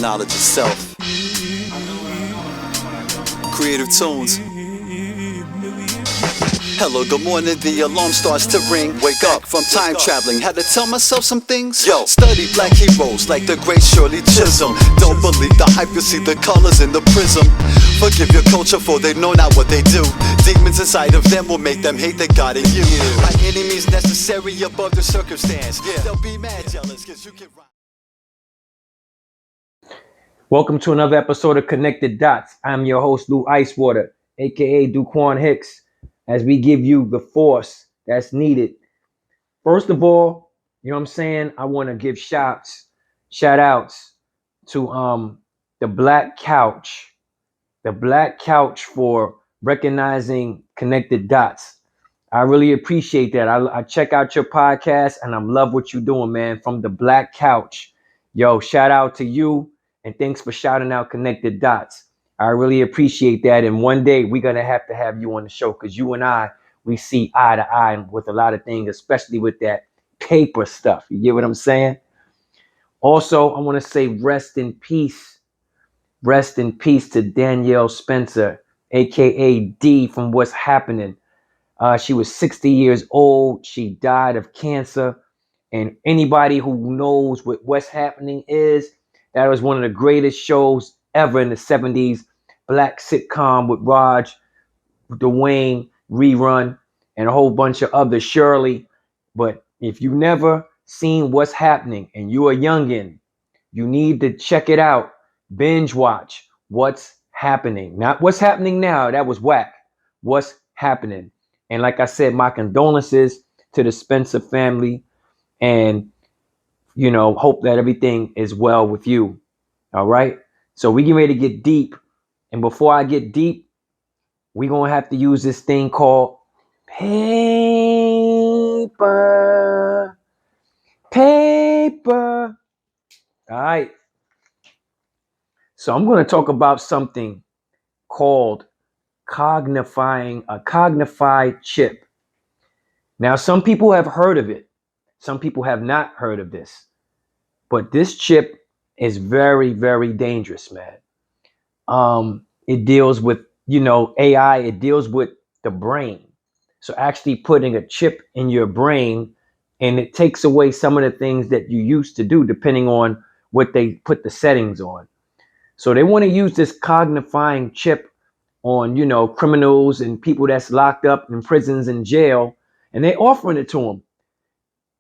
knowledge itself. Creative tunes. Hello, good morning, the alarm starts to ring. Wake up from time traveling, had to tell myself some things. Yo, study black heroes like the great Shirley Chisholm. Don't believe the hype, you see the colors in the prism. Forgive your culture for they know not what they do. Demons inside of them will make them hate the God in you. By any means necessary above the circumstance. They'll be mad jealous cause you can ride. Welcome to another episode of Connected Dots. I'm your host, Lou Icewater, aka Duquan Hicks, as we give you the force that's needed. First of all, you know what I'm saying? I want to give shout outs to the Black Couch for recognizing Connected Dots. I really appreciate that. I check out your podcast and I love what you're doing, man. From the Black Couch. Yo, shout out to you and thanks for shouting out Connected Dots. I really appreciate that. And one day we're going to have you on the show because you and I, we see eye to eye with a lot of things, especially with that paper stuff. You get what I'm saying? Also, I want to say rest in peace. Rest in peace to Danielle Spencer, aka D from What's Happening. She was 60 years old. She died of cancer. And anybody who knows what What's Happening is, that was one of the greatest shows ever in the 70s. Black sitcom with Raj, Dwayne, Rerun, and a whole bunch of other Shirley. But if you've never seen What's Happening and you're a youngin', you need to check it out. Binge watch What's Happening. Not What's Happening Now. That was whack. What's Happening. And like I said, my condolences to the Spencer family. And, you know, hope that everything is well with you. All right. So we get ready to get deep. And before I get deep, we're going to have to use this thing called paper. Paper. All right. So I'm going to talk about something called Cognify chip. Now, some people have heard of it. Some people have not heard of this. But this chip is very, very dangerous, man. It deals with, AI. It deals with the brain. So actually putting a chip in your brain, and it takes away some of the things that you used to do depending on what they put the settings on. So they want to use this cognifying chip on, criminals and people that's locked up in prisons and jail, and they offering it to them.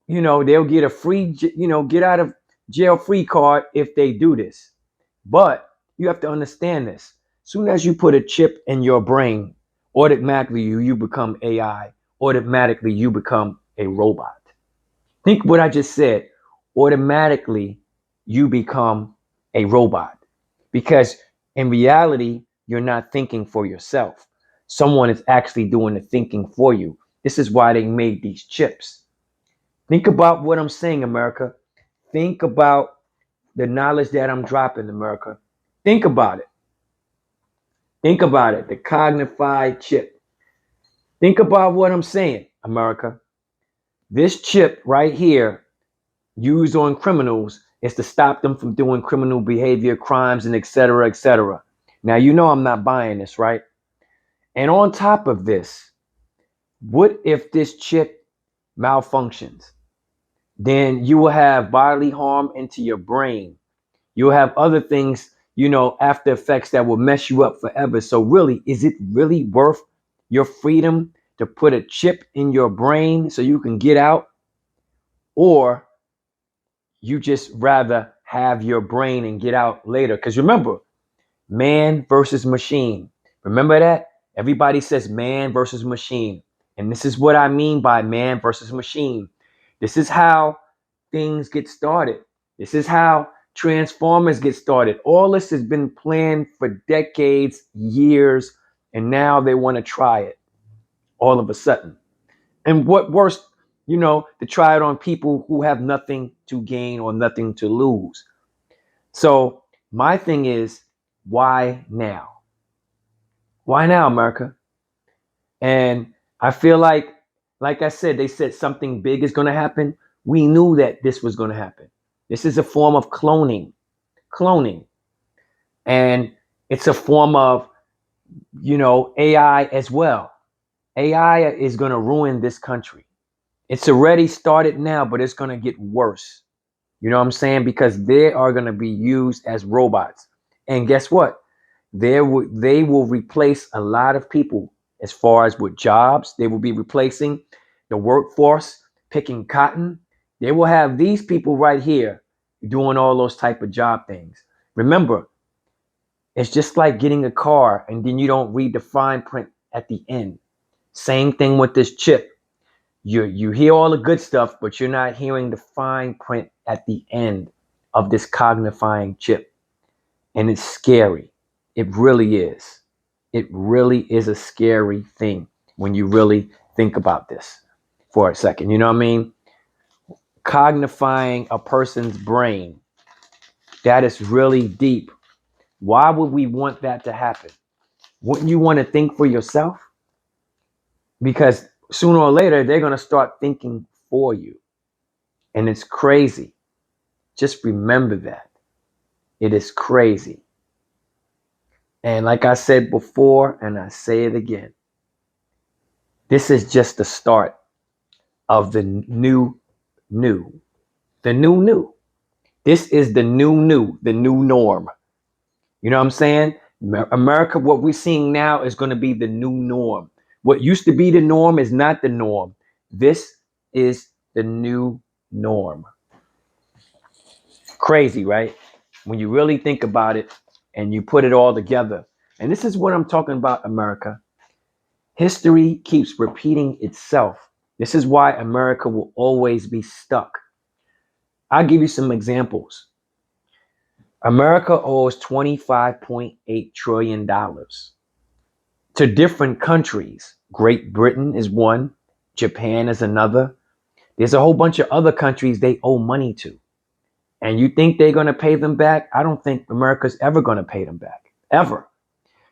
They'll get a free, get out of jail free card if they do this. But you have to understand this. Soon as you put a chip in your brain, automatically you become AI. Automatically you become a robot. Think what I just said. Automatically you become a robot. Because in reality, you're not thinking for yourself. Someone is actually doing the thinking for you. This is why they made these chips. Think about what I'm saying, America. Think about the knowledge that I'm dropping, America. Think about it. Think about it. The Cognify chip. Think about what I'm saying, America. This chip right here, used on criminals, is to stop them from doing criminal behavior, crimes, and et cetera, et cetera. Now, I'm not buying this, right? And on top of this, what if this chip malfunctions? Then you will have bodily harm into your brain. You'll have other things, after effects that will mess you up forever. So really, is it really worth your freedom to put a chip in your brain so you can get out? Or you just rather have your brain and get out later? Because remember, man versus machine. Remember that? Everybody says man versus machine. And this is what I mean by man versus machine. This is how things get started. This is how Transformers get started. All this has been planned for decades, years, and now they want to try it all of a sudden. And what worse, to try it on people who have nothing to gain or nothing to lose. So my thing is, why now? Why now, America? And I feel like I said, they said something big is going to happen. We knew that this was going to happen. This is a form of cloning. Cloning. And it's a form of, AI as well. AI is going to ruin this country. It's already started now, but it's going to get worse. You know what I'm saying? Because they are going to be used as robots. And guess what? They will replace a lot of people as far as with jobs. They will be replacing the workforce, picking cotton. They will have these people right here doing all those type of job things. Remember, it's just like getting a car and then you don't read the fine print at the end. Same thing with this chip. You hear all the good stuff, but you're not hearing the fine print at the end of this cognifying chip. And it's scary. It really is. It really is a scary thing when you really think about this for a second. You know what I mean? Cognifying a person's brain, that is really deep. Why would we want that to happen? Wouldn't you want to think for yourself? Because sooner or later, they're going to start thinking for you. And it's crazy. Just remember that. It is crazy. And like I said before, and I say it again, this is just the start of the new. The new. This is the new, the new norm. You know what I'm saying? America, what we're seeing now is going to be the new norm. What used to be the norm is not the norm. This is the new norm. Crazy, right? When you really think about it and you put it all together. And this is what I'm talking about, America. History keeps repeating itself. This is why America will always be stuck. I'll give you some examples. America owes $25.8 trillion to different countries. Great Britain is one, Japan is another. There's a whole bunch of other countries they owe money to. And you think they're going to pay them back? I don't think America's ever going to pay them back, ever.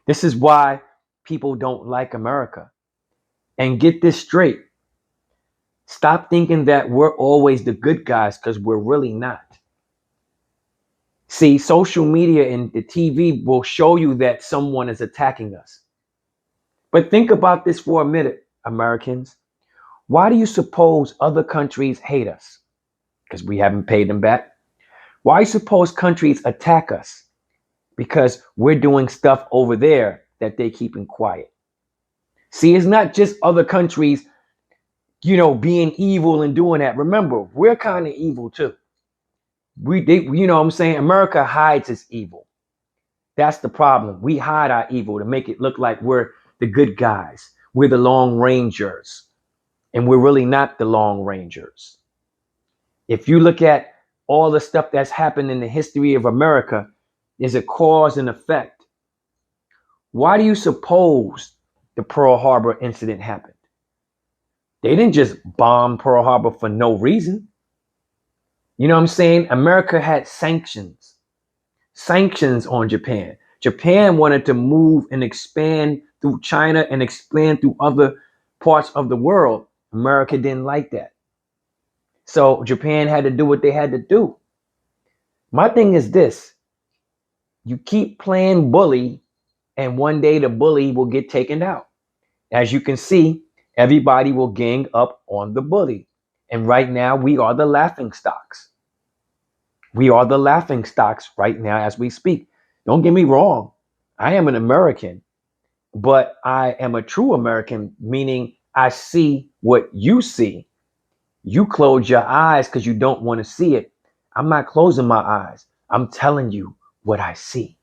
This is why people don't like America. And get this straight. Stop thinking that we're always the good guys, because we're really not. See, social media and the TV will show you that someone is attacking us. But think about this for a minute, Americans. Why do you suppose other countries hate us? Because we haven't paid them back. Why do you suppose countries attack us? Because we're doing stuff over there that they're keeping quiet. See, it's not just other countries, being evil and doing that. Remember, we're kind of evil too. You know what I'm saying? America hides its evil. That's the problem. We hide our evil to make it look like we're the good guys. We're the Long Rangers. And we're really not the Long Rangers. If you look at all the stuff that's happened in the history of America, there's a cause and effect. Why do you suppose the Pearl Harbor incident happened? They didn't just bomb Pearl Harbor for no reason. You know what I'm saying? America had sanctions on Japan. Japan wanted to move and expand through China and expand through other parts of the world. America didn't like that. So Japan had to do what they had to do. My thing is this. You keep playing bully, and one day the bully will get taken out. As you can see, everybody will gang up on the bully. And right now, we are the laughing stocks. We are the laughing stocks right now as we speak. Don't get me wrong. I am an American, but I am a true American, meaning I see what you see. You close your eyes because you don't want to see it. I'm not closing my eyes. I'm telling you what I see.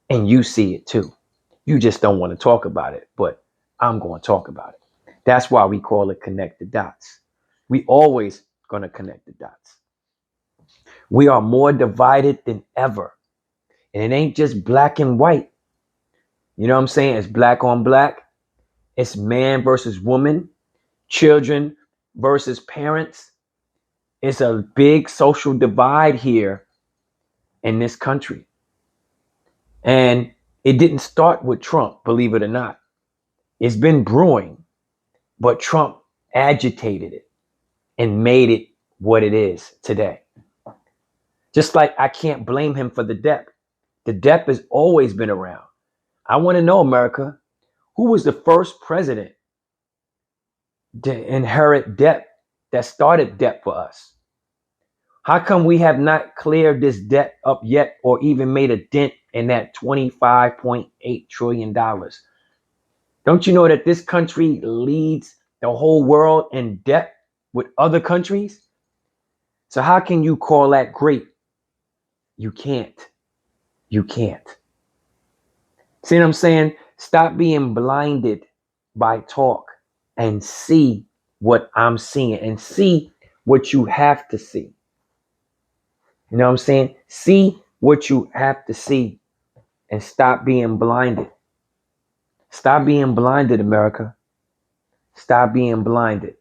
And you see it too. You just don't want to talk about it, but I'm going to talk about it. That's why we call it connect the dots. We always going to connect the dots. We are more divided than ever. And it ain't just black and white. You know what I'm saying? It's black on black. It's man versus woman, children versus parents. It's a big social divide here in this country. And it didn't start with Trump, believe it or not. It's been brewing, but Trump agitated it and made it what it is today. Just like I can't blame him for the debt. The debt has always been around. I want to know, America, who was the first president to inherit debt, that started debt for us? How come we have not cleared this debt up yet or even made a dent in that $25.8 trillion? Don't you know that this country leads the whole world in debt with other countries? So how can you call that great? You can't. You can't. See what I'm saying? Stop being blinded by talk and see what I'm seeing and see what you have to see. You know what I'm saying? See what you have to see and stop being blinded. Stop being blinded, America. Stop being blinded.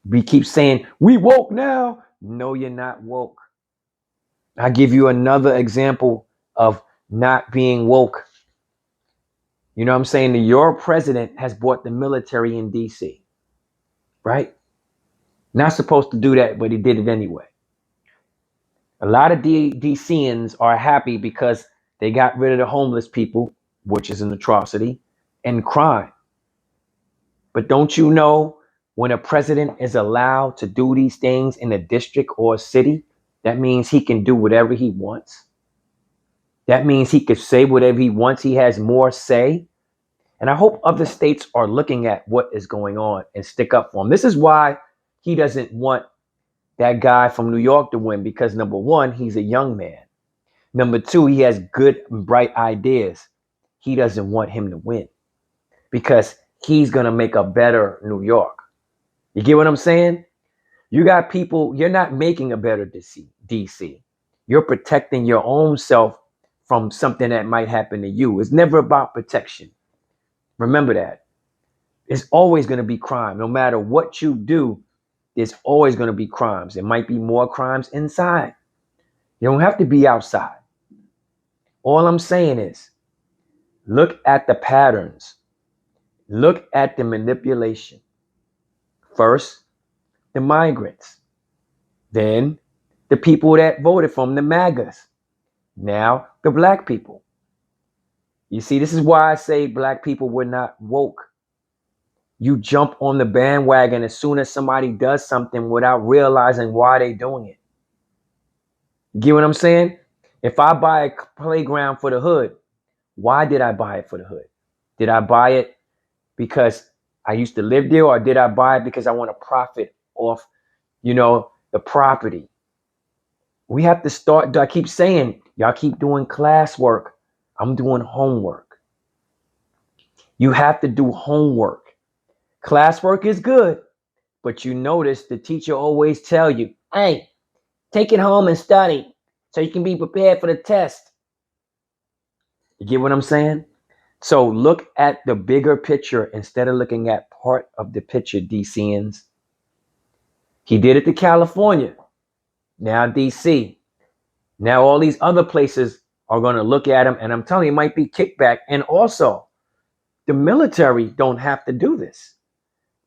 We keep saying, we woke now. No, you're not woke. I'll give you another example of not being woke. You know what I'm saying? Your president has bought the military in DC, right? Not supposed to do that, but he did it anyway. A lot of DCians are happy because they got rid of the homeless people, which is an atrocity, and crime. But don't you know, when a president is allowed to do these things in a district or a city, that means he can do whatever he wants. That means he can say whatever he wants. He has more say. And I hope other states are looking at what is going on and stick up for him. This is why he doesn't want that guy from New York to win, because number one, he's a young man. Number two, he has good and bright ideas. He doesn't want him to win because he's going to make a better New York. You get what I'm saying? You got people, you're not making a better DC. You're protecting your own self from something that might happen to you. It's never about protection. Remember that. It's always going to be crime. No matter what you do, there's always going to be crimes. There might be more crimes inside. You don't have to be outside. All I'm saying is, look at the patterns. Look at the manipulation. First, the migrants. Then, the people that voted from the MAGAs. Now, the black people. You see, this is why I say black people were not woke. You jump on the bandwagon as soon as somebody does something without realizing why they're doing it. You get what I'm saying? If I buy a playground for the hood, why did I buy it for the hood? Did I buy it because I used to live there, or did I buy it because I want to profit off, the property? We have to start. I keep saying, y'all keep doing classwork. I'm doing homework. You have to do homework. Classwork is good, but you notice the teacher always tell you, hey, take it home and study so you can be prepared for the test. You get what I'm saying? So look at the bigger picture instead of looking at part of the picture, DCians. He did it to California. Now DC. Now all these other places are going to look at him, and I'm telling you, it might be kickback. And also, the military don't have to do this.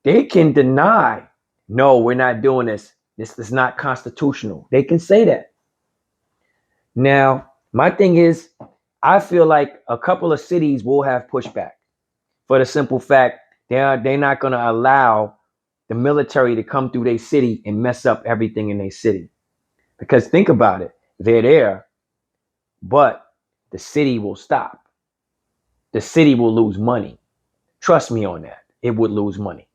They can deny, no, we're not doing this. This is not constitutional. They can say that. Now, my thing is, I feel like a couple of cities will have pushback for the simple fact they're not going to allow the military to come through their city and mess up everything in their city. Because think about it, they're there, but the city will stop. The city will lose money. Trust me on that. It would lose money.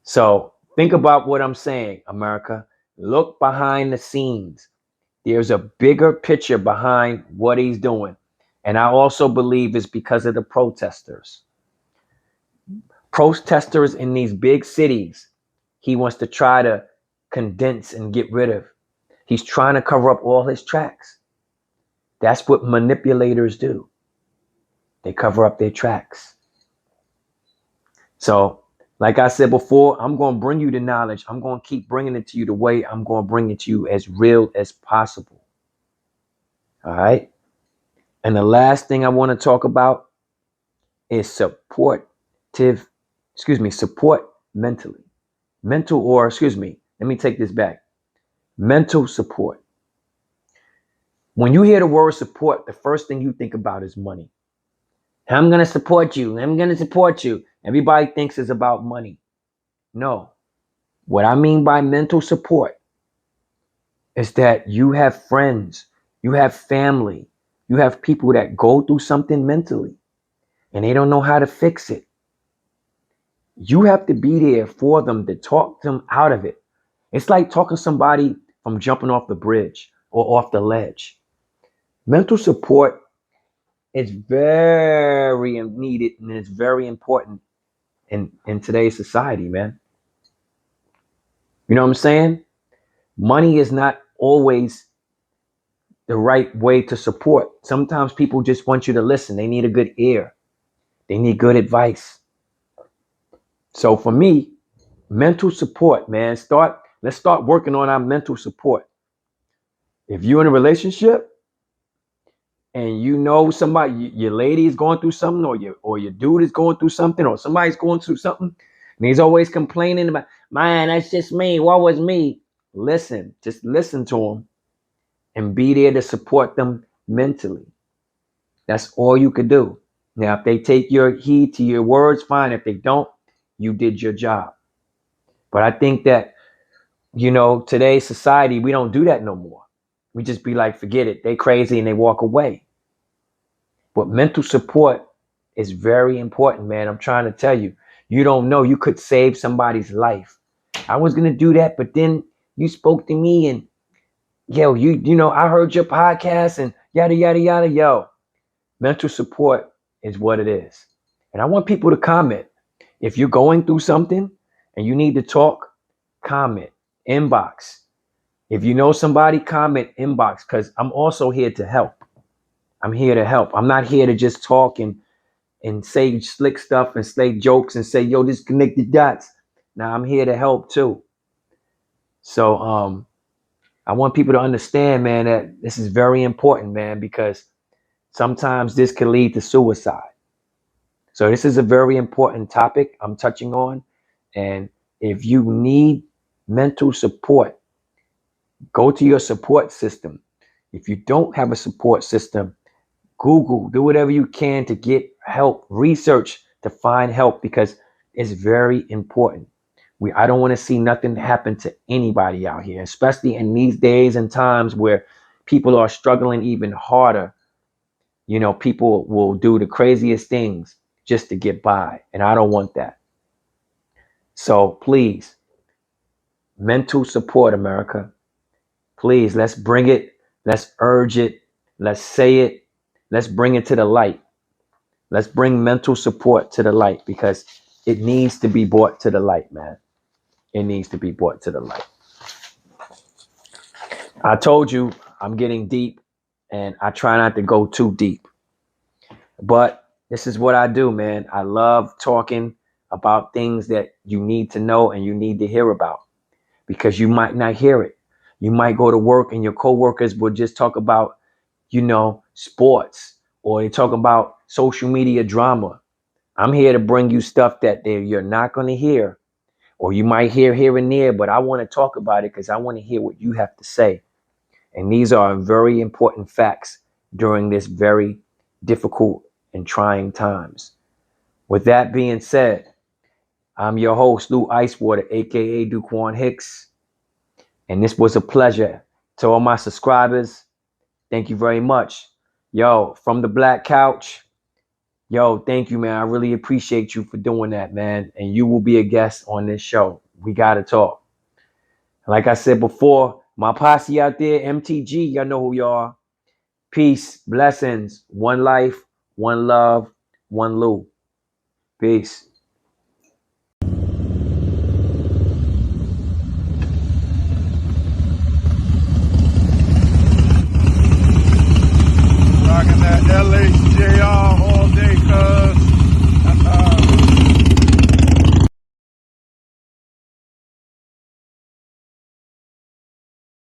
So think about what I'm saying, America. Look behind the scenes. There's a bigger picture behind what he's doing. And I also believe it's because of the protesters. Protesters in these big cities, he wants to try to condense and get rid of. He's trying to cover up all his tracks. That's what manipulators do. They cover up their tracks. So, like I said before, I'm going to bring you the knowledge. I'm going to keep bringing it to you the way I'm going to bring it to you as real as possible. All right. And the last thing I want to talk about is support mentally. Let me take this back. Mental support. When you hear the word support, the first thing you think about is money. I'm going to support you. I'm going to support you. Everybody thinks it's about money. No. What I mean by mental support is that you have friends, you have family, you have people that go through something mentally and they don't know how to fix it. You have to be there for them to talk them out of it. It's like talking somebody from jumping off the bridge or off the ledge. Mental support is very needed and it's very important in today's society, man. You know what I'm saying? Money is not always the right way to support. Sometimes people just want you to listen. They need a good ear. They need good advice. So for me, mental support, man, let's start working on our mental support. If you're in a relationship and you know somebody, your lady is going through something, or your dude is going through something, or somebody's going through something, and he's always complaining about, man, that's just me. What was me? Listen, just listen to him and be there to support them mentally. That's all you could do. Now, if they take your heed to your words, fine. If they don't, you did your job. But I think that, today's society, we don't do that no more. We just be like, forget it. They crazy and they walk away. But mental support is very important, man. I'm trying to tell you, you don't know. You could save somebody's life. I was going to do that, but then you spoke to me and, yo, I heard your podcast and yada, yada, yada. Yo, mental support is what it is. And I want people to comment. If you're going through something and you need to talk, comment, inbox. If you know somebody, comment, inbox, because I'm also here to help. I'm here to help. I'm not here to just talk and say slick stuff and say jokes and say, yo, disconnect the dots. Now I'm here to help too. So I want people to understand, man, that this is very important, man, because sometimes this can lead to suicide. So this is a very important topic I'm touching on. And if you need mental support, go to your support system. If you don't have a support system, Google, do whatever you can to get help, research to find help because it's very important. I don't want to see nothing happen to anybody out here, especially in these days and times where people are struggling even harder. People will do the craziest things just to get by, and I don't want that. So please, mental support, America. Please, let's bring it. Let's urge it. Let's say it. Let's bring it to the light. Let's bring mental support to the light because it needs to be brought to the light, man. It needs to be brought to the light. I told you I'm getting deep and I try not to go too deep. But this is what I do, man. I love talking about things that you need to know and you need to hear about because you might not hear it. You might go to work and your coworkers will just talk about, sports, or they talk about social media drama. I'm here to bring you stuff that you're not going to hear, or you might hear here and there, but I want to talk about it because I want to hear what you have to say. And these are very important facts during this very difficult and trying times. With that being said, I'm your host, Lou Icewater, aka Duquan Hicks. And this was a pleasure. To all my subscribers, thank you very much. Yo, from the Black Couch, yo, thank you, man. I really appreciate you for doing that, man. And you will be a guest on this show. We got to talk. Like I said before, my posse out there, MTG, y'all know who you are. Peace, blessings, one life, one love, one Lou. Peace.